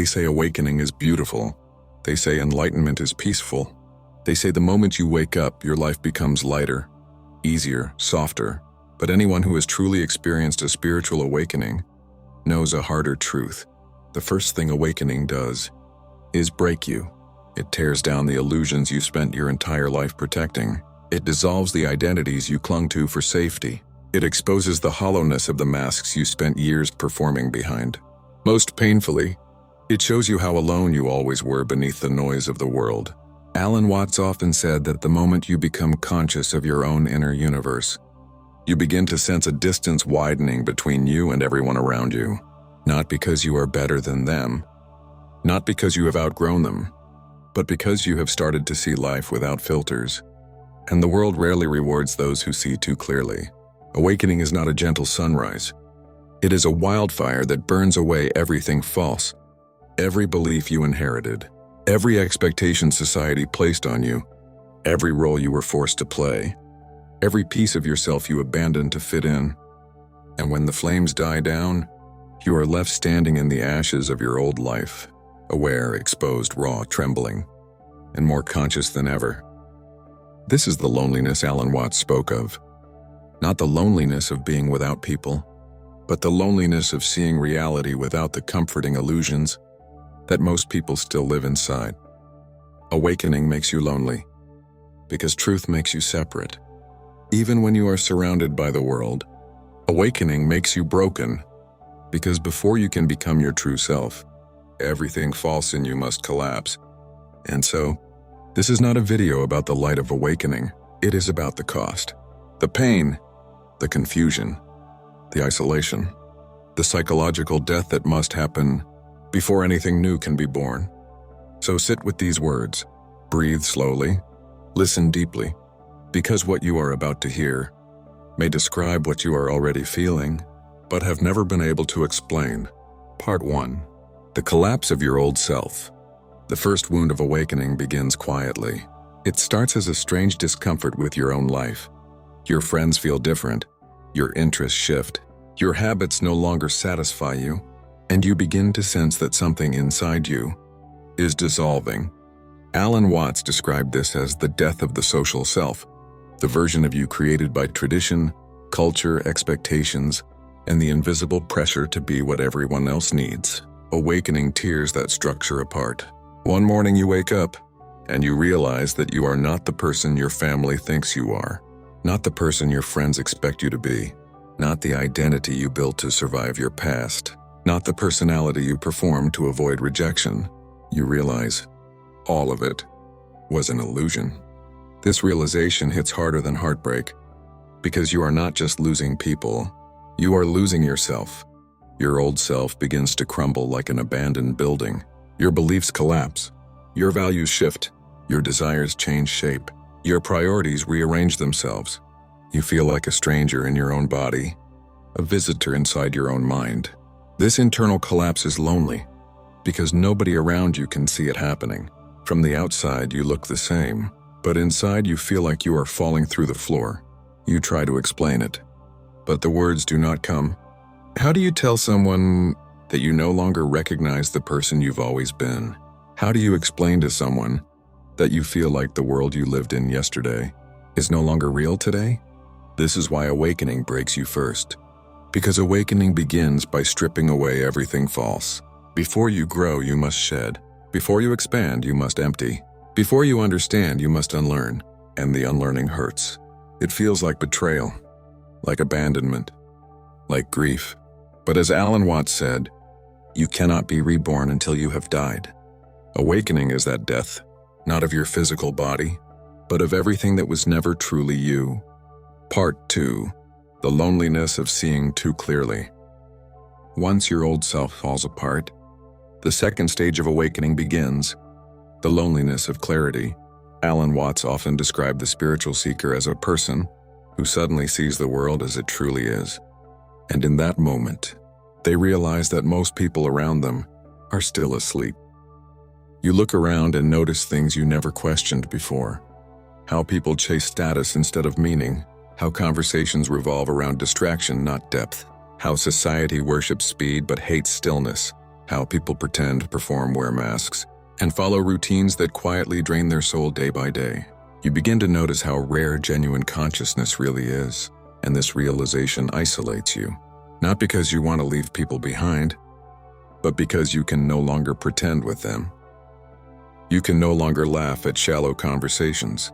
They say awakening is beautiful. They say enlightenment is peaceful. They say the moment you wake up, your life becomes lighter, easier, softer. But anyone who has truly experienced a spiritual awakening knows a harder truth. The first thing awakening does is break you. It tears down the illusions you spent your entire life protecting. It dissolves the identities you clung to for safety. It exposes the hollowness of the masks you spent years performing behind. Most painfully, it shows you how alone you always were beneath the noise of the world. Alan Watts often said that the moment you become conscious of your own inner universe, you begin to sense a distance widening between you and everyone around you. Not because you are better than them, not because you have outgrown them, but because you have started to see life without filters. And the world rarely rewards those who see too clearly. Awakening is not a gentle sunrise. It is a wildfire that burns away everything false, every belief you inherited, every expectation society placed on you, every role you were forced to play, every piece of yourself you abandoned to fit in. And when the flames die down, you are left standing in the ashes of your old life, aware, exposed, raw, trembling, and more conscious than ever. This is the loneliness Alan Watts spoke of. Not the loneliness of being without people, but the loneliness of seeing reality without the comforting illusions that most people still live inside. Awakening makes you lonely, because truth makes you separate. Even when you are surrounded by the world, awakening makes you broken, because before you can become your true self, everything false in you must collapse. And so, this is not a video about the light of awakening. It is about the cost, the pain, the confusion, the isolation, the psychological death that must happen before anything new can be born. So sit with these words, breathe slowly, listen deeply, because what you are about to hear may describe what you are already feeling, but have never been able to explain. Part 1. The collapse of your old self. The first wound of awakening begins quietly. It starts as a strange discomfort with your own life. Your friends feel different, your interests shift, your habits no longer satisfy you, and you begin to sense that something inside you is dissolving. Alan Watts described this as the death of the social self, the version of you created by tradition, culture, expectations, and the invisible pressure to be what everyone else needs. Awakening tears that structure apart. One morning you wake up, and you realize that you are not the person your family thinks you are, not the person your friends expect you to be, not the identity you built to survive your past, not the personality you performed to avoid rejection. You realize all of it was an illusion. This realization hits harder than heartbreak, because you are not just losing people, you are losing yourself. Your old self begins to crumble like an abandoned building. Your beliefs collapse, your values shift, your desires change shape, your priorities rearrange themselves. You feel like a stranger in your own body, a visitor inside your own mind. This internal collapse is lonely, because nobody around you can see it happening. From the outside, you look the same, but inside you feel like you are falling through the floor. You try to explain it, but the words do not come. How do you tell someone that you no longer recognize the person you've always been? How do you explain to someone that you feel like the world you lived in yesterday is no longer real today? This is why awakening breaks you first. Because awakening begins by stripping away everything false. Before you grow, you must shed. Before you expand, you must empty. Before you understand, you must unlearn. And the unlearning hurts. It feels like betrayal, like abandonment, like grief. But as Alan Watts said, you cannot be reborn until you have died. Awakening is that death, not of your physical body, but of everything that was never truly you. Part 2. The loneliness of seeing too clearly. Once your old self falls apart, the second stage of awakening begins, the loneliness of clarity. Alan Watts often described the spiritual seeker as a person who suddenly sees the world as it truly is. And in that moment, they realize that most people around them are still asleep. You look around and notice things you never questioned before. How people chase status instead of meaning. How conversations revolve around distraction, not depth. How society worships speed but hates stillness. how people pretend, perform, wear masks, and follow routines that quietly drain their soul day by day. You begin to notice how rare genuine consciousness really is, and this realization isolates you. Not because you want to leave people behind, but because you can no longer pretend with them. You can no longer laugh at shallow conversations.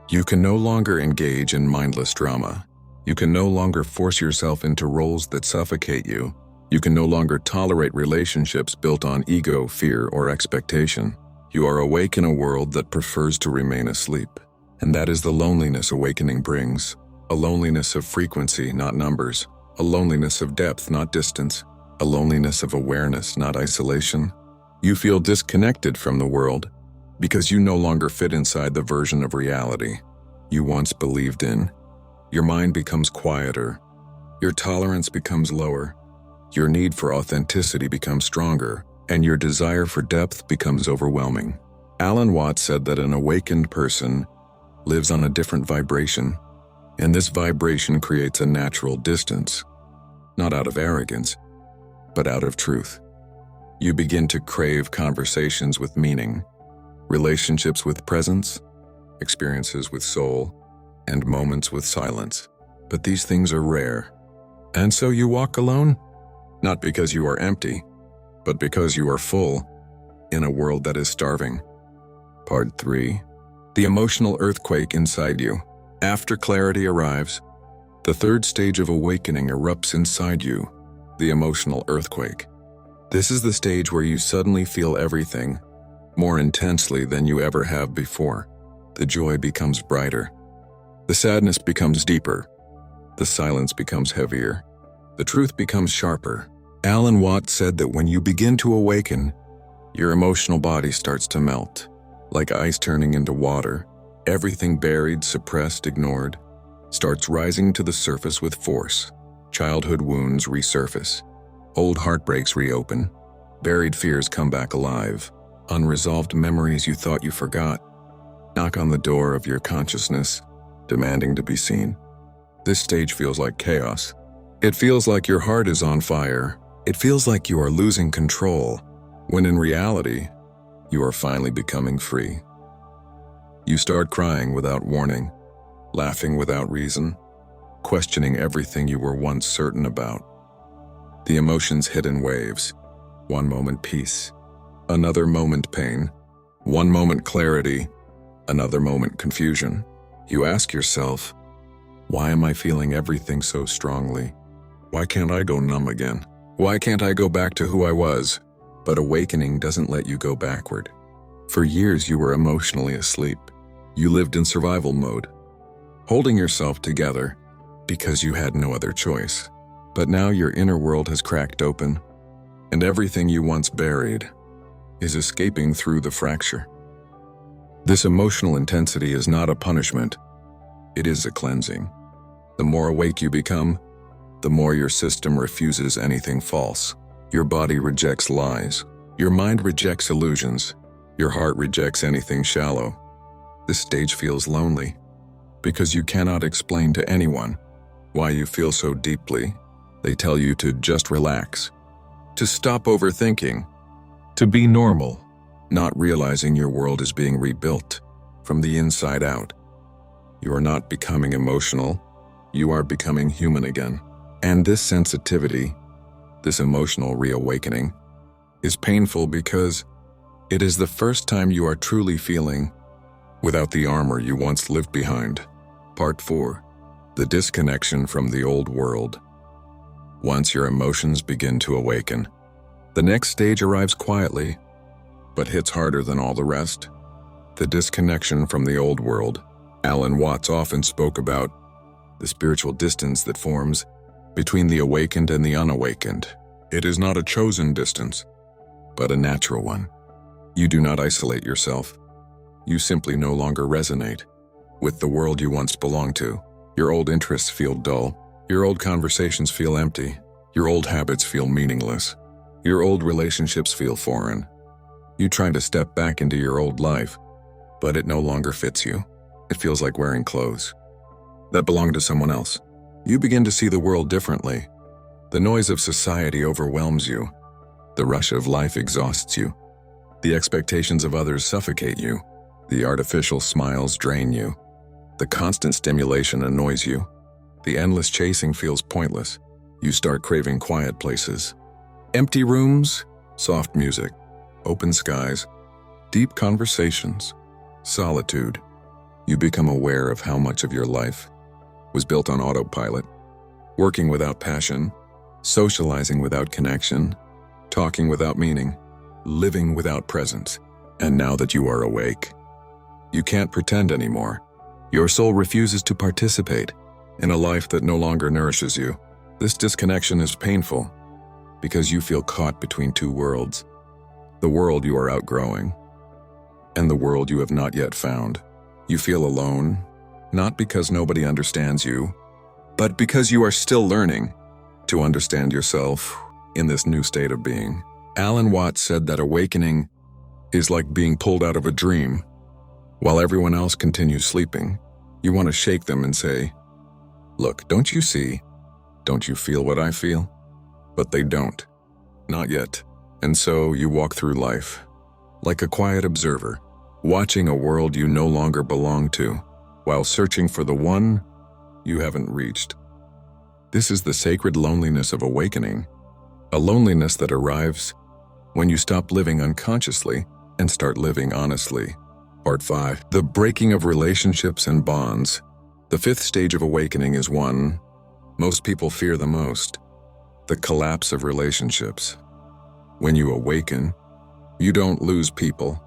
You can no longer engage in mindless drama. You can no longer force yourself into roles that suffocate you. You can no longer tolerate relationships built on ego, fear, or expectation. You are awake in a world that prefers to remain asleep. And that is the loneliness awakening brings. A loneliness of frequency, not numbers. A loneliness of depth, not distance. A loneliness of awareness, not isolation. You feel disconnected from the world because you no longer fit inside the version of reality you once believed in. Your mind becomes quieter. Your tolerance becomes lower. Your need for authenticity becomes stronger, and your desire for depth becomes overwhelming. Alan Watts said that an awakened person lives on a different vibration, and this vibration creates a natural distance, not out of arrogance, but out of truth. You begin to crave conversations with meaning, relationships with presence, experiences with soul, and moments with silence. But these things are rare. And so you walk alone? Not because you are empty, but because you are full in a world that is starving. Part 3. The emotional earthquake inside you. After clarity arrives, the third stage of awakening erupts inside you, the emotional earthquake. This is the stage where you suddenly feel everything more intensely than you ever have before. The joy becomes brighter. The sadness becomes deeper. The silence becomes heavier. The truth becomes sharper. Alan Watts said that when you begin to awaken, your emotional body starts to melt, like ice turning into water. Everything buried, suppressed, ignored, starts rising to the surface with force. Childhood wounds resurface. Old heartbreaks reopen. Buried fears come back alive. Unresolved memories you thought you forgot knock on the door of your consciousness, demanding to be seen. This stage feels like chaos. It feels like your heart is on fire. It feels like you are losing control, when in reality, you are finally becoming free. You start crying without warning, laughing without reason, questioning everything you were once certain about. The emotions hit in waves. One moment peace, another moment pain, one moment clarity, another moment confusion. You ask yourself, why am I feeling everything so strongly? Why can't I go numb again? Why can't I go back to who I was? But awakening doesn't let you go backward. For years you were emotionally asleep. You lived in survival mode, holding yourself together because you had no other choice. But now your inner world has cracked open, and everything you once buried is escaping through the fracture. This emotional intensity is not a punishment, it is a cleansing. The more awake you become, the more your system refuses anything false. Your body rejects lies. Your mind rejects illusions. Your heart rejects anything shallow. This stage feels lonely because you cannot explain to anyone why you feel so deeply. They tell you to just relax, to stop overthinking, to be normal, not realizing your world is being rebuilt from the inside out. You are not becoming emotional, you are becoming human again. And this sensitivity, this emotional reawakening, is painful because it is the first time you are truly feeling without the armor you once lived behind. Part 4. The disconnection from the old world. Once your emotions begin to awaken, the next stage arrives quietly, but hits harder than all the rest. The disconnection from the old world. Alan Watts often spoke about the spiritual distance that forms between the awakened and the unawakened. It is not a chosen distance, but a natural one. You do not isolate yourself. You simply no longer resonate with the world you once belonged to. Your old interests feel dull. Your old conversations feel empty. Your old habits feel meaningless. Your old relationships feel foreign. You try to step back into your old life, but it no longer fits you. It feels like wearing clothes that belong to someone else. You begin to see the world differently. The noise of society overwhelms you. The rush of life exhausts you. The expectations of others suffocate you. The artificial smiles drain you. The constant stimulation annoys you. The endless chasing feels pointless. You start craving quiet places. Empty rooms, soft music, open skies, deep conversations, solitude. You become aware of how much of your life was built on autopilot, working without passion, socializing without connection, talking without meaning, living without presence. And now that you are awake, you can't pretend anymore. Your soul refuses to participate in a life that no longer nourishes you. This disconnection is painful because you feel caught between two worlds. The world you are outgrowing and the world you have not yet found. You feel alone, not because nobody understands you, but because you are still learning to understand yourself in this new state of being. Alan Watts said that awakening is like being pulled out of a dream. While everyone else continues sleeping, you want to shake them and say, "Look, don't you see? Don't you feel what I feel?" But they don't. Not yet. And so you walk through life like a quiet observer, watching a world you no longer belong to, while searching for the one you haven't reached. This is the sacred loneliness of awakening, a loneliness that arrives when you stop living unconsciously and start living honestly. Part 5. The breaking of relationships and bonds. The fifth stage of awakening is one most people fear the most: the collapse of relationships. When you awaken, you don't lose people.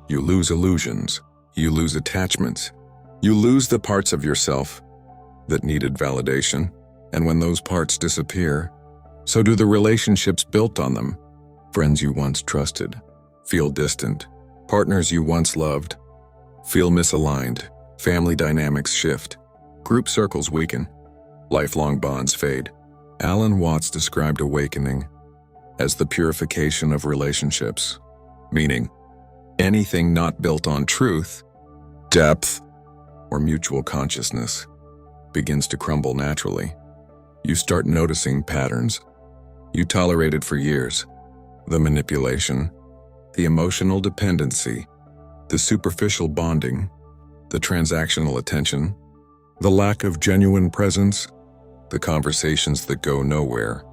You lose illusions. You lose attachments. You lose the parts of yourself that needed validation. And when those parts disappear, so do the relationships built on them. Friends you once trusted feel distant. Partners you once loved feel misaligned. Family dynamics shift. Group circles weaken. Lifelong bonds fade. Alan Watts described awakening as the purification of relationships, meaning anything not built on truth, depth, or mutual consciousness begins to crumble naturally. You start noticing patterns you tolerated for years: the manipulation, the emotional dependency, the superficial bonding, the transactional attention, the lack of genuine presence, the conversations that go nowhere,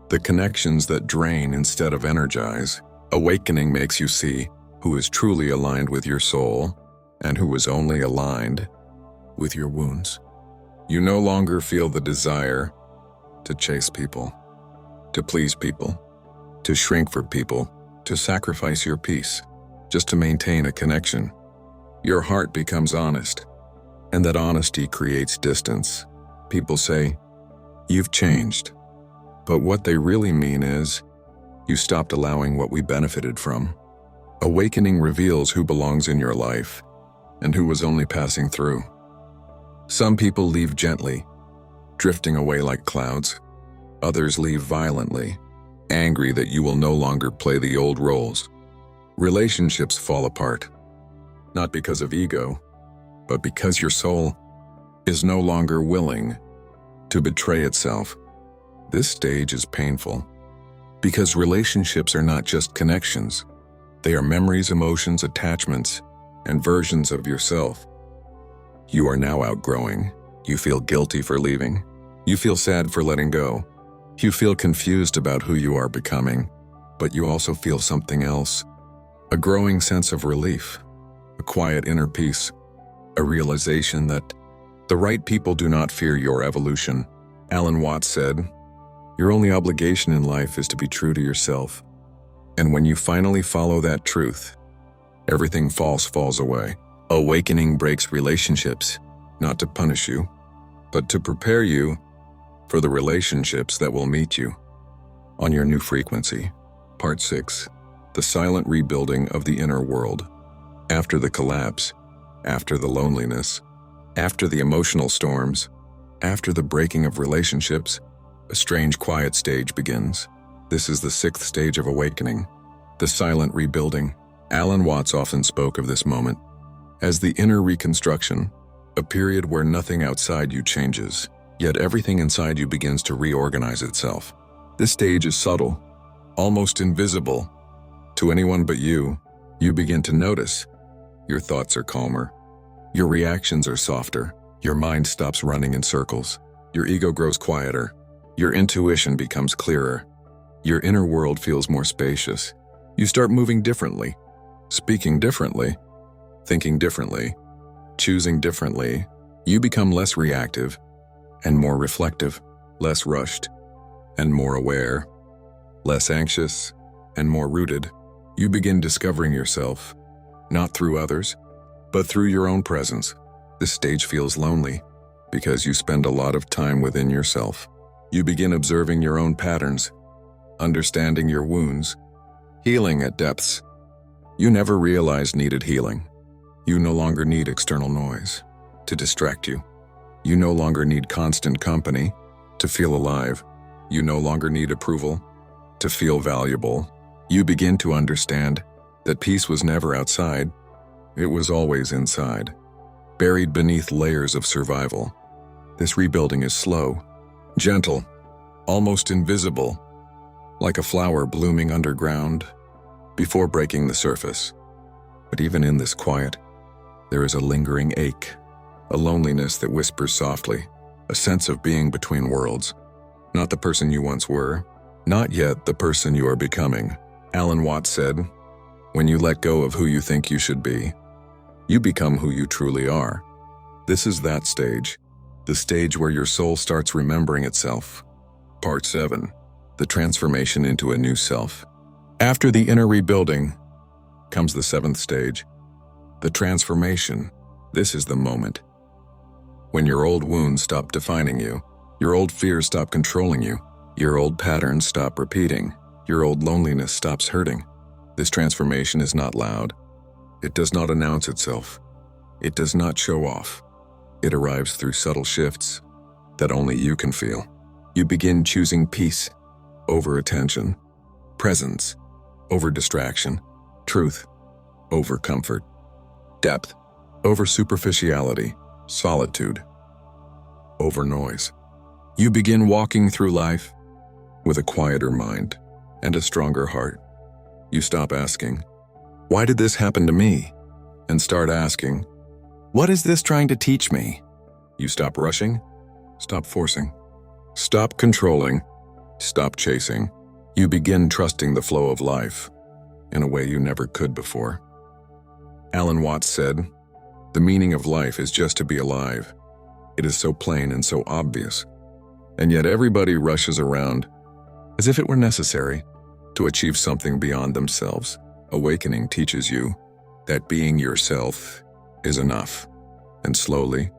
the connections that drain instead of energize. Awakening makes you see who is truly aligned with your soul and who is only aligned with your wounds. You no longer feel the desire to chase people, to please people, to shrink for people, to sacrifice your peace, just to maintain a connection. Your heart becomes honest, and that honesty creates distance. People say, "You've changed," but what they really mean is, you stopped allowing what we benefited from. Awakening reveals who belongs in your life and who was only passing through. Some people leave gently, drifting away like clouds. Others leave violently, angry that you will no longer play the old roles. Relationships fall apart, not because of ego, but because your soul is no longer willing to betray itself. This stage is painful because relationships are not just connections. They are memories, emotions, attachments, and versions of yourself you are now outgrowing. You feel guilty for leaving. You feel sad for letting go. You feel confused about who you are becoming, but you also feel something else: a growing sense of relief, a quiet inner peace, a realization that the right people do not fear your evolution. Alan Watts said, "Your only obligation in life is to be true to yourself. And when you finally follow that truth, everything false falls away." Awakening breaks relationships, not to punish you, but to prepare you for the relationships that will meet you on your new frequency. Part 6. The silent rebuilding of the inner world. After the collapse, after the loneliness, after the emotional storms, after the breaking of relationships, a strange quiet stage begins. This is the sixth stage of awakening, the silent rebuilding. Alan Watts often spoke of this moment as the inner reconstruction, a period where nothing outside you changes, yet everything inside you begins to reorganize itself. This stage is subtle. almost invisible. To anyone but you, you begin to notice. Your thoughts are calmer. Your reactions are softer. Your mind stops running in circles. Your ego grows quieter. Your intuition becomes clearer. Your inner world feels more spacious. You start moving differently, speaking differently, thinking differently, choosing differently. You become less reactive and more reflective, less rushed and more aware, less anxious and more rooted. You begin discovering yourself, not through others, but through your own presence. This stage feels lonely because you spend a lot of time within yourself. You begin observing your own patterns, understanding your wounds, healing at depths you never realized needed healing. You no longer need external noise to distract you. You no longer need constant company to feel alive. You no longer need approval to feel valuable. You begin to understand that peace was never outside, it was always inside, buried beneath layers of survival. This rebuilding is slow, gentle, almost invisible, like a flower blooming underground before breaking the surface. But even in this quiet, there is a lingering ache, a loneliness that whispers softly, a sense of being between worlds. Not the person you once were, not yet the person you are becoming. Alan Watts said, "When you let go of who you think you should be, you become who you truly are." This is that stage, the stage where your soul starts remembering itself. Part 7. The transformation into a new self. After the inner rebuilding comes the 7th stage, the transformation. This is the moment when your old wounds stop defining you, your old fears stop controlling you, your old patterns stop repeating, your old loneliness stops hurting. This transformation is not loud. It does not announce itself. It does not show off. It arrives through subtle shifts that only you can feel. You begin choosing peace over attention, presence over distraction, truth over comfort, depth over superficiality, solitude over noise. You begin walking through life with a quieter mind and a stronger heart. You stop asking, "Why did this happen to me?" and start asking, "What is this trying to teach me?" You stop rushing, stop forcing, stop controlling, stop chasing. You begin trusting the flow of life in a way you never could before. Alan Watts said, "The meaning of life is just to be alive." It is so plain and so obvious, and yet everybody rushes around as if it were necessary to achieve something beyond themselves. Awakening teaches you that being yourself is enough, and slowly,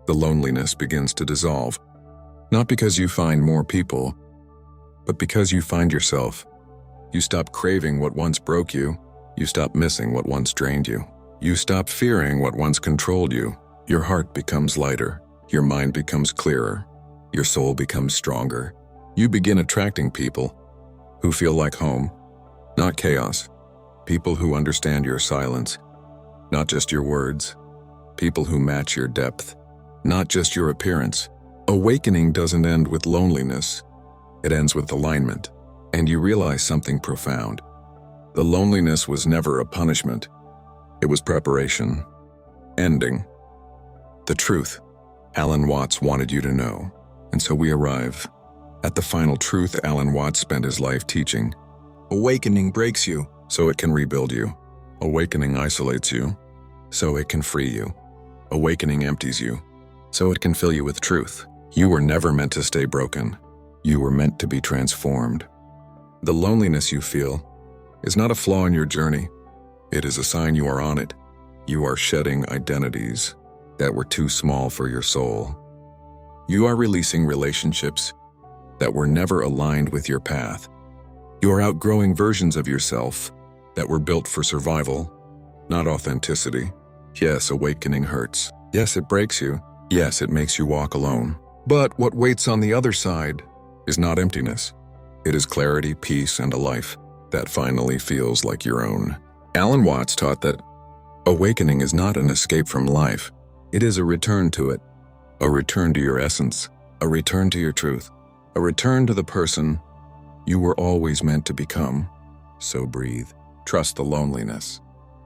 the loneliness begins to dissolve. Not because you find more people, but because you find yourself. You stop craving what once broke you. You stop missing what once drained you. You stop fearing what once controlled you. Your heart becomes lighter. Your mind becomes clearer. Your soul becomes stronger. You begin attracting people who feel like home, not chaos. People who understand your silence, not just your words. People who match your depth, not just your appearance. Awakening doesn't end with loneliness. It ends with alignment, and you realize something profound. The loneliness was never a punishment. It was preparation. Ending. The truth Alan Watts wanted you to know. And so we arrive at the final truth Alan Watts spent his life teaching. Awakening breaks you, so it can rebuild you. Awakening isolates you, so it can free you. Awakening empties you, so it can fill you with truth. You were never meant to stay broken. You were meant to be transformed. The loneliness you feel is not a flaw in your journey. It is a sign you are on it. You are shedding identities that were too small for your soul. You are releasing relationships that were never aligned with your path. You are outgrowing versions of yourself that were built for survival, not authenticity. Yes, awakening hurts. Yes, it breaks you. Yes, it makes you walk alone. But what waits on the other side is not emptiness. It is clarity, peace, and a life that finally feels like your own. Alan Watts taught that awakening is not an escape from life. It is a return to it, a return to your essence, a return to your truth, a return to the person You were always meant to become. So breathe. Trust the loneliness.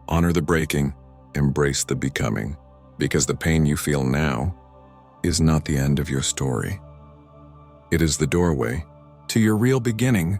Honor the breaking. Embrace the becoming. Because the pain you feel now is not the end of your story. It is the doorway to your real beginning.